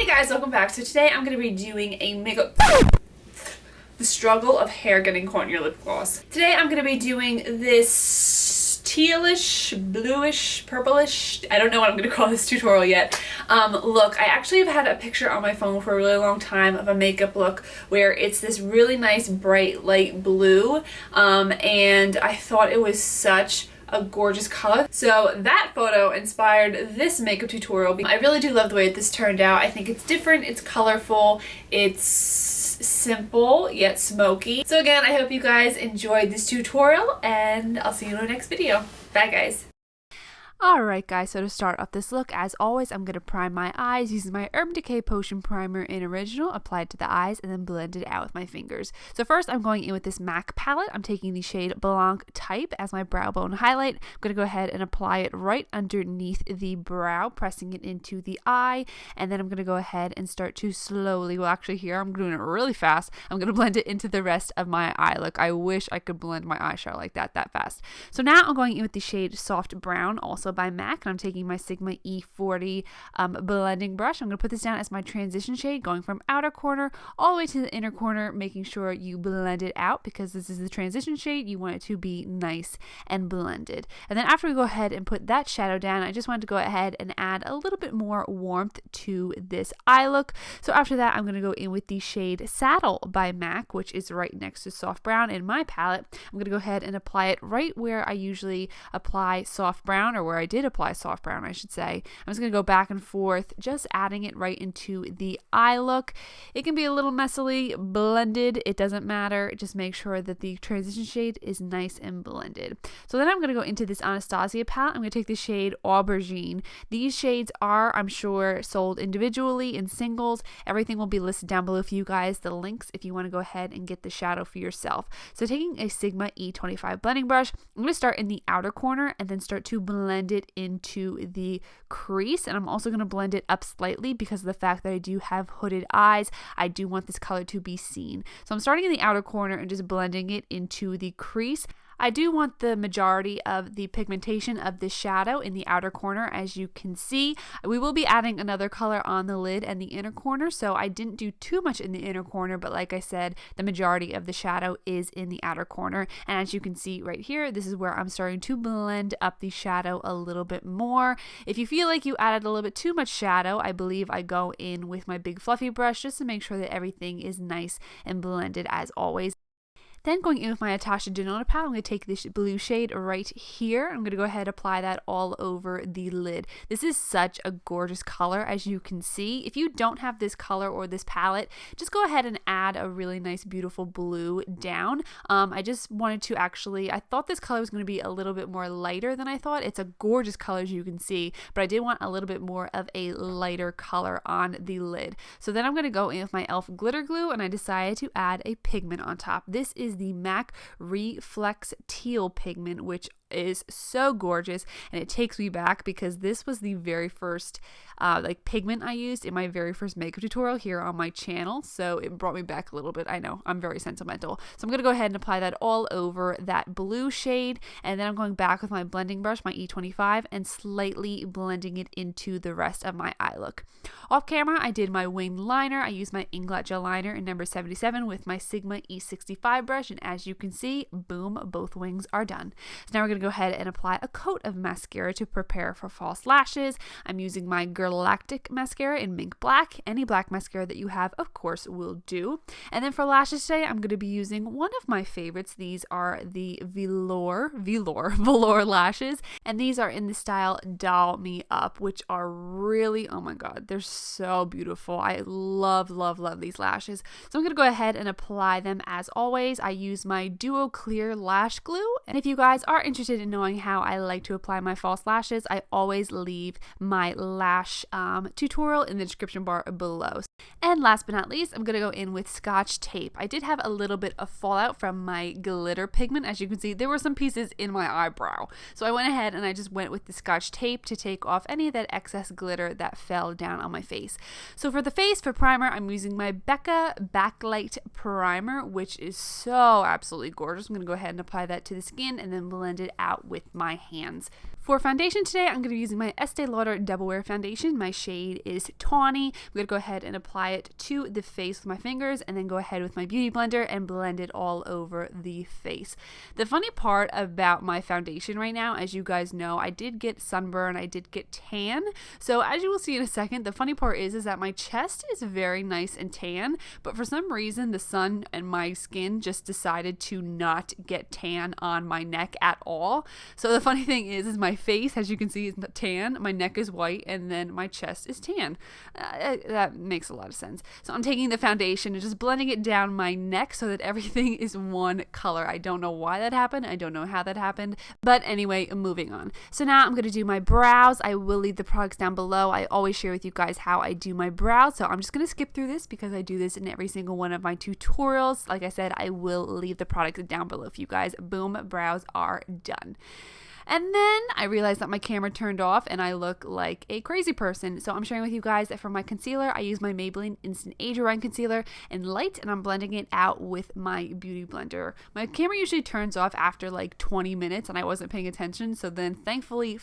Hey guys, welcome back. So today I'm going to be doing a makeup... The struggle of hair getting caught in your lip gloss. Today I'm going to be doing this tealish, bluish, purplish, I don't know what I'm going to call this tutorial yet. Look, I actually have had a picture on my phone for a really long time of a makeup look where it's this really nice bright light blue, and I thought it was such a gorgeous color. So that photo inspired this makeup tutorial. I really do love the way this turned out. I think it's different, it's colorful, it's simple yet smoky. So again, I hope you guys enjoyed this tutorial and I'll see you in the next video. Bye guys. Alright guys, so to start off this look, as always, I'm going to prime my eyes using my Urban Decay Potion Primer in Original, applied to the eyes, and then blend it out with my fingers. So first, I'm going in with this MAC palette. I'm taking the shade Blanc Type as my brow bone highlight. I'm going to go ahead and apply it right underneath the brow, pressing it into the eye, and then I'm going to go ahead and start to slowly, well actually here, I'm doing it really fast, I'm going to blend it into the rest of my eye look. I wish I could blend my eyeshadow like that fast. So now I'm going in with the shade Soft Brown, also by MAC, and I'm taking my Sigma E40 blending brush. I'm going to put this down as my transition shade, going from outer corner all the way to the inner corner, making sure you blend it out because this is the transition shade. You want it to be nice and blended. And then after we go ahead and put that shadow down, I just wanted to go ahead and add a little bit more warmth to this eye look. So after that, I'm going to go in with the shade Saddle by MAC, which is right next to Soft Brown in my palette. I'm going to go ahead and apply it right where I usually apply Soft Brown, or where I did apply Soft Brown, I should say. I'm just going to go back and forth, just adding it right into the eye look. It can be a little messily blended, it doesn't matter, just make sure that the transition shade is nice and blended. So then I'm going to go into this Anastasia palette. I'm going to take the shade Aubergine. These shades are, I'm sure, sold individually in singles. Everything will be listed down below for you guys, the links, if you want to go ahead and get the shadow for yourself. So taking a Sigma E25 blending brush, I'm going to start in the outer corner and then start to blend it into the crease, and I'm also going to blend it up slightly because of the fact that I do have hooded eyes. I do want this color to be seen. So I'm starting in the outer corner and just blending it into the crease. I do want the majority of the pigmentation of the shadow in the outer corner, as you can see. We will be adding another color on the lid and the inner corner, so I didn't do too much in the inner corner, but like I said, the majority of the shadow is in the outer corner. And as you can see right here, this is where I'm starting to blend up the shadow a little bit more. If you feel like you added a little bit too much shadow, I believe I go in with my big fluffy brush just to make sure that everything is nice and blended as always. Then going in with my Natasha Denona palette, I'm going to take this blue shade right here. I'm going to go ahead and apply that all over the lid. This is such a gorgeous color, as you can see. If you don't have this color or this palette, just go ahead and add a really nice, beautiful blue down. I just wanted to I thought this color was going to be a little bit more lighter than I thought. It's a gorgeous color, as you can see, but I did want a little bit more of a lighter color on the lid. So then I'm going to go in with my e.l.f. glitter glue, and I decided to add a pigment on top. This is the MAC Reflex Teal pigment, which is so gorgeous, and it takes me back because this was the very first pigment I used in my very first makeup tutorial here on my channel, so it brought me back a little bit. I know, I'm very sentimental. So I'm going to go ahead and apply that all over that blue shade, and then I'm going back with my blending brush, my E25, and slightly blending it into the rest of my eye look. Off camera, I did my wing liner. I used my Inglot gel liner in number 77 with my Sigma E65 brush, and as you can see, boom, both wings are done. So now we're going to go ahead and apply a coat of mascara to prepare for false lashes. I'm using my Galactic mascara in Mink Black. Any black mascara that you have, of course, will do. And then for lashes today, I'm going to be using one of my favorites. These are the Velour lashes, and these are in the style Doll Me Up, which are really, oh my god, they're so beautiful. I love these lashes. So I'm going to go ahead and apply them. As always, I use my Duo Clear Lash Glue, and if you guys are interested in knowing how I like to apply my false lashes, I always leave my lash tutorial in the description bar below. And last but not least, I'm going to go in with Scotch tape. I did have a little bit of fallout from my glitter pigment. As you can see, there were some pieces in my eyebrow. So I went ahead and I just went with the Scotch tape to take off any of that excess glitter that fell down on my face. So for the face, for primer, I'm using my Becca Backlight Primer, which is so absolutely gorgeous. I'm going to go ahead and apply that to the skin and then blend it out with my hands. For foundation today, I'm going to be using my Estee Lauder Double Wear Foundation. My shade is Tawny. I'm going to go ahead and apply it to the face with my fingers and then go ahead with my beauty blender and blend it all over the face. The funny part about my foundation right now, as you guys know, I did get sunburn, I did get tan. So as you will see in a second, the funny part is that my chest is very nice and tan, but for some reason the sun and my skin just decided to not get tan on my neck at all. So the funny thing is my face, as you can see, is tan, my neck is white, and then my chest is tan. That makes a lot of sense. So I'm taking the foundation and just blending it down my neck so that everything is one color. I don't know why that happened. I don't know how that happened. But anyway, moving on. So now I'm going to do my brows. I will leave the products down below. I always share with you guys how I do my brows. So I'm just going to skip through this because I do this in every single one of my tutorials. Like I said, I will leave the products down below for you guys. Boom, brows are done. And then I realized that my camera turned off and I look like a crazy person. So I'm sharing with you guys that for my concealer, I use my Maybelline Instant Age Rewind Concealer in light, and I'm blending it out with my beauty blender. My camera usually turns off after like 20 minutes and I wasn't paying attention. So then thankfully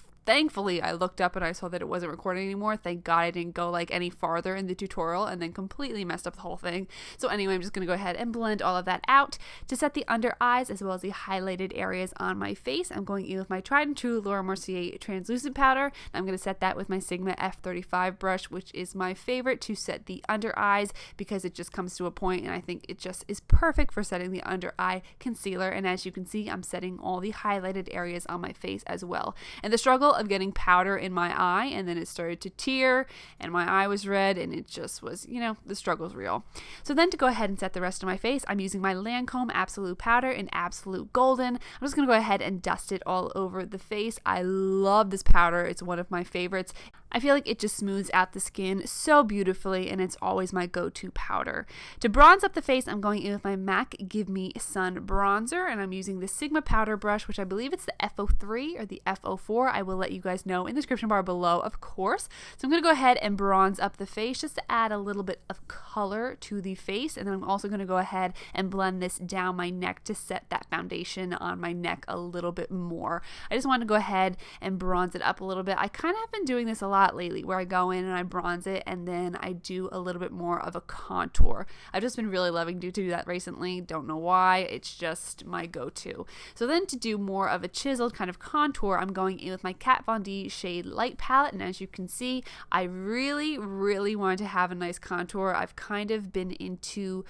I looked up and I saw that it wasn't recording anymore. Thank God I didn't go like any farther in the tutorial and then completely messed up the whole thing. So anyway, I'm just going to go ahead and blend all of that out. To set the under eyes as well as the highlighted areas on my face, I'm going in with my tried and true Laura Mercier translucent powder. I'm going to set that with my Sigma F35 brush, which is my favorite to set the under eyes because it just comes to a point and I think it just is perfect for setting the under eye concealer. And as you can see, I'm setting all the highlighted areas on my face as well. And the struggle of getting powder in my eye, and then it started to tear and my eye was red, and it just was, you know, the struggle's real. So then to go ahead and set the rest of my face, I'm using my Lancome Absolute Powder in Absolute Golden. I'm just going to go ahead and dust it all over the face. I love this powder. It's one of my favorites. I feel like it just smooths out the skin so beautifully, and it's always my go-to powder. To bronze up the face, I'm going in with my MAC Give Me Sun Bronzer, and I'm using the Sigma powder brush, which I believe it's the F03 or the F04. I will let you guys know in the description bar below, of course. So I'm going to go ahead and bronze up the face just to add a little bit of color to the face, and then I'm also going to go ahead and blend this down my neck to set that foundation on my neck a little bit more. I just want to go ahead and bronze it up a little bit. I kind of have been doing this a lot lately where I go in and I bronze it and then I do a little bit more of a contour. I've just been really loving to do that recently. Don't know why. It's just my go-to. So then to do more of a chiseled kind of contour, I'm going in with my Kat Von D Shade Light palette, and as you can see, I really wanted to have a nice contour. I've kind of been into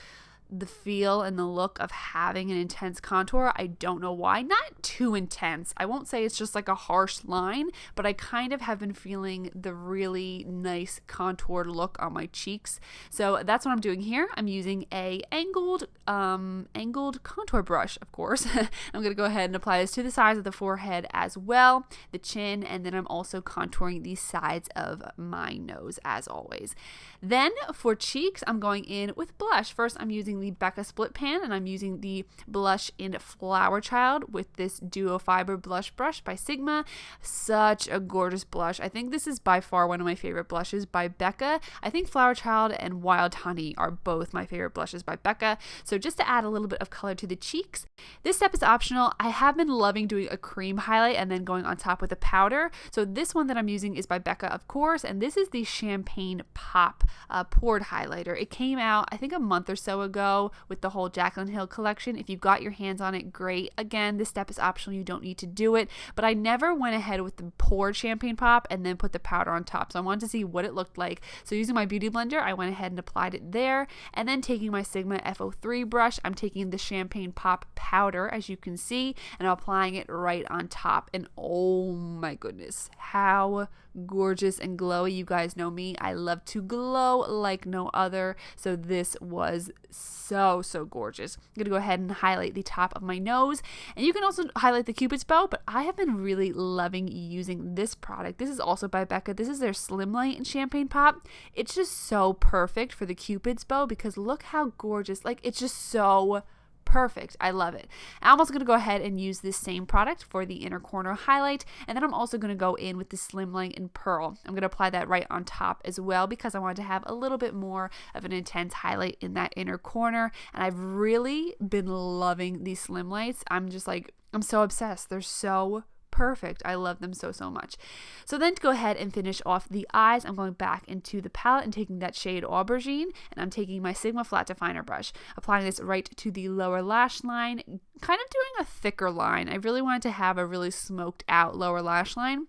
the feel and the look of having an intense contour. I don't know why. Not too intense. I won't say it's just like a harsh line, but I kind of have been feeling the really nice contoured look on my cheeks. So that's what I'm doing here. I'm using a angled contour brush, of course. I'm going to go ahead and apply this to the sides of the forehead as well, the chin, and then I'm also contouring the sides of my nose as always. Then for cheeks, I'm going in with blush. First, I'm using the Becca Split Pan, and I'm using the blush in Flower Child with this Duo Fiber Blush Brush by Sigma. Such a gorgeous blush. I think this is by far one of my favorite blushes by Becca. I think Flower Child and Wild Honey are both my favorite blushes by Becca. So just to add a little bit of color to the cheeks. This step is optional. I have been loving doing a cream highlight and then going on top with a powder. So this one that I'm using is by Becca, of course, and this is the Champagne Pop poured highlighter. It came out, I think, a month or so ago with the whole Jaclyn Hill collection. If you've got your hands on it, great. Again, this step is optional. You don't need to do it, but I never went ahead with the poured Champagne Pop and then put the powder on top. So I wanted to see what it looked like. So using my beauty blender, I went ahead and applied it there, and then taking my Sigma F03 brush, I'm taking the Champagne Pop powder, as you can see, and I'm applying it right on top. And oh my goodness, how gorgeous and glowy. You guys know me. I love to glow like no other. So this was so gorgeous. I'm going to go ahead and highlight the top of my nose, and you can also highlight the Cupid's bow, but I have been really loving using this product. This is also by Becca. This is their Slim Light in Champagne Pop. It's just so perfect for the Cupid's bow because look how gorgeous. Like, it's just so perfect. I love it. I'm also going to go ahead and use this same product for the inner corner highlight, and then I'm also going to go in with the Slim Light in Pearl. I'm going to apply that right on top as well because I wanted to have a little bit more of an intense highlight in that inner corner, and I've really been loving these Slim Lights. I'm just like, I'm so obsessed. They're so perfect. I love them so much. So then to go ahead and finish off the eyes, I'm going back into the palette and taking that shade Aubergine, and I'm taking my Sigma flat definer brush, applying this right to the lower lash line, kind of doing a thicker line. I really wanted to have a really smoked out lower lash line.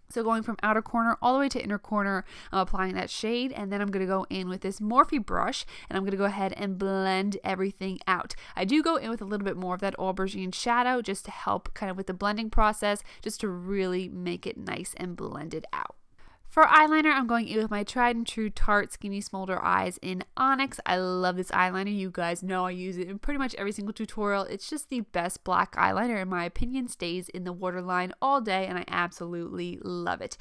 So going from outer corner all the way to inner corner, I'm applying that shade, and then I'm going to go in with this Morphe brush, and I'm going to go ahead and blend everything out. I do go in with a little bit more of that aubergine shadow just to help kind of with the blending process, just to really make it nice and blended out. For eyeliner, I'm going in with my tried and true Tarte Skinny Smolder Eyes in Onyx. I love this eyeliner. You guys know I use it in pretty much every single tutorial. It's just the best black eyeliner, in my opinion. Stays in the waterline all day, and I absolutely love it.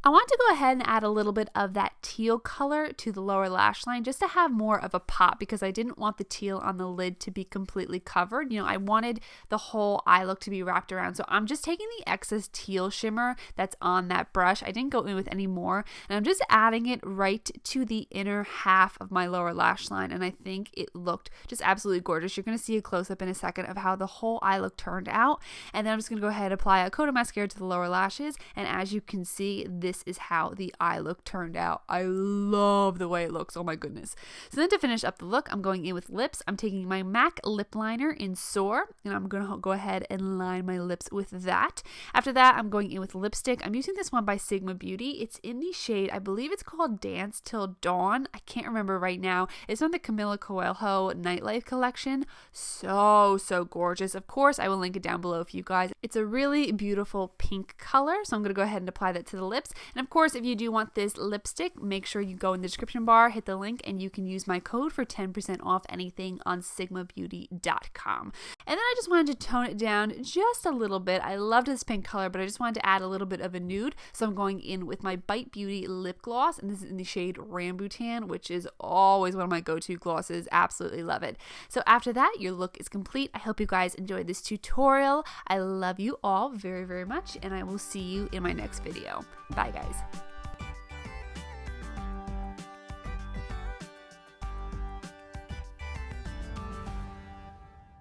I want to go ahead and add a little bit of that teal color to the lower lash line just to have more of a pop, because I didn't want the teal on the lid to be completely covered. You know, I wanted the whole eye look to be wrapped around. So I'm just taking the excess teal shimmer that's on that brush. I didn't go in with any more, and I'm just adding it right to the inner half of my lower lash line, and I think it looked just absolutely gorgeous. You're going to see a close-up in a second of how the whole eye look turned out, and then I'm just going to go ahead and apply a coat of mascara to the lower lashes, and as you can see, this is how the eye look turned out. I love the way it looks. Oh my goodness. So then to finish up the look, I'm going in with lips. I'm taking my MAC lip liner in Soar, and I'm going to go ahead and line my lips with that. After that, I'm going in with lipstick. I'm using this one by Sigma Beauty. It's in the shade, I believe it's called Dance Till Dawn. I can't remember right now. It's on the Camila Coelho Nightlife collection. So gorgeous. Of course, I will link it down below for you guys. It's a really beautiful pink color, so I'm going to go ahead and apply that to the lips. And of course, if you do want this lipstick, make sure you go in the description bar, hit the link, and you can use my code for 10% off anything on sigmabeauty.com. And then I just wanted to tone it down just a little bit. I loved this pink color, but I just wanted to add a little bit of a nude. So I'm going in with my Bite Beauty lip gloss, and this is in the shade Rambutan, which is always one of my go-to glosses. Absolutely love it. So after that, your look is complete. I hope you guys enjoyed this tutorial. I love you all very much, and I will see you in my next video. Bye guys.